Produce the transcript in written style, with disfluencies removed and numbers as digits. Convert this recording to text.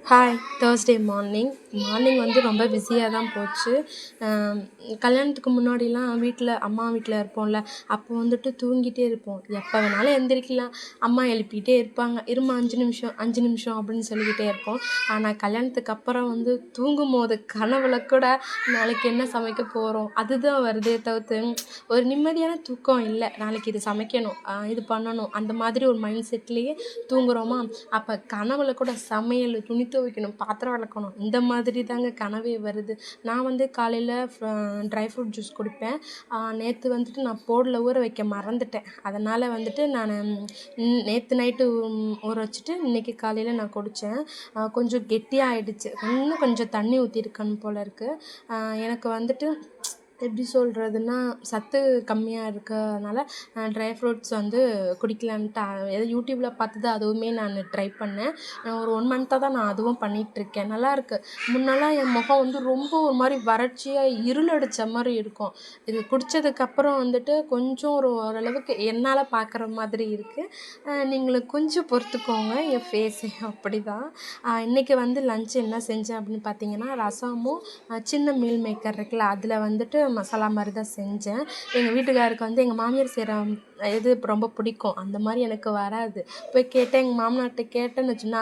Hi Thursday morning morning வந்து ரொம்ப பிஸியாக தான் போச்சு. கல்யாணத்துக்கு முன்னாடிலாம் அம்மா வீட்டில் இருப்போம்ல, அப்போ வந்துட்டு தூங்கிட்டே இருப்போம். எப்போ வேணாலும் எந்திரிக்கலாம், அம்மா எழுப்பிக்கிட்டே இருப்பாங்க. இருமா 5 நிமிஷம் 5 நிமிஷம் அப்படின்னு சொல்லிக்கிட்டே இருப்போம். ஆனால் கல்யாணத்துக்கு அப்புறம் வந்து தூங்கும்போது கனவுல கூட நாளைக்கு என்ன சமைக்க போகிறோம் அதுதான் வருதே தவிர்த்து ஒரு நிம்மதியான தூக்கம் இல்லை. நாளைக்கு இது சமைக்கணும், இது பண்ணணும், அந்த மாதிரி ஒரு மைண்ட் செட்லேயே தூங்குறோமா. அப்போ கனவுல கூட சமையல், துணி துவைக்கணும், பாத்திரம் விளக்கணும், இந்த மாதிரி தாங்க கனவே வருது. நான் வந்து காலையில் ட்ரை ஃப்ரூட் ஜூஸ் குடிப்பேன். நேற்று வந்துட்டு நான் போர்டில் ஊற வைக்க மறந்துட்டேன். அதனால் வந்துட்டு நான் நேற்று நைட்டு ஊற வச்சுட்டு இன்றைக்கி காலையில் நான் குடித்தேன். கொஞ்சம் கெட்டியாக ஆகிடுச்சு. இன்னும் கொஞ்சம் தண்ணி ஊற்றிருக்கணும் போல் இருக்குது. எனக்கு வந்துட்டு எப்படி சொல்கிறதுன்னா, சத்து கம்மியாக இருக்கிறதுனால ட்ரை ஃப்ரூட்ஸ் வந்து குடிக்கலான்ட்டு ஏதோ யூடியூப்பில் பார்த்து தான் அதுவுமே நான் ட்ரை பண்ணேன். ஒரு 1 மந்த்தாக தான் நான் அதுவும் பண்ணிகிட்ருக்கேன். நல்லாயிருக்கு. முன்னெல்லாம் என் முகம் வந்து ரொம்ப ஒரு மாதிரி வறட்சியாக இருள் அடித்த மாதிரி இருக்கும். இது குடித்ததுக்கப்புறம் வந்துட்டு கொஞ்சம் ஓரளவுக்கு என்னால் பார்க்குற மாதிரி இருக்குது. நீங்களும் கொஞ்சம் பொறுத்துக்கோங்க. என் ஃபேஸு அப்படி தான். இன்றைக்கி வந்து லன்ச் என்ன செஞ்சேன் அப்படின்னு பார்த்தீங்கன்னா, ரசமும் சின்ன மீல் மேக்கர் இருக்குல்ல, அதில் வந்துட்டு மசாலா மாதிரி தான் செஞ்சேன். எங்கள் வீட்டுக்காருக்கு வந்து எங்கள் மாமியார் செய்கிற இது ரொம்ப பிடிக்கும். அந்த மாதிரி எனக்கு வராது. போய் கேட்டேன், எங்கள் மாமனார்கிட்ட கேட்டேன்னு வச்சுன்னா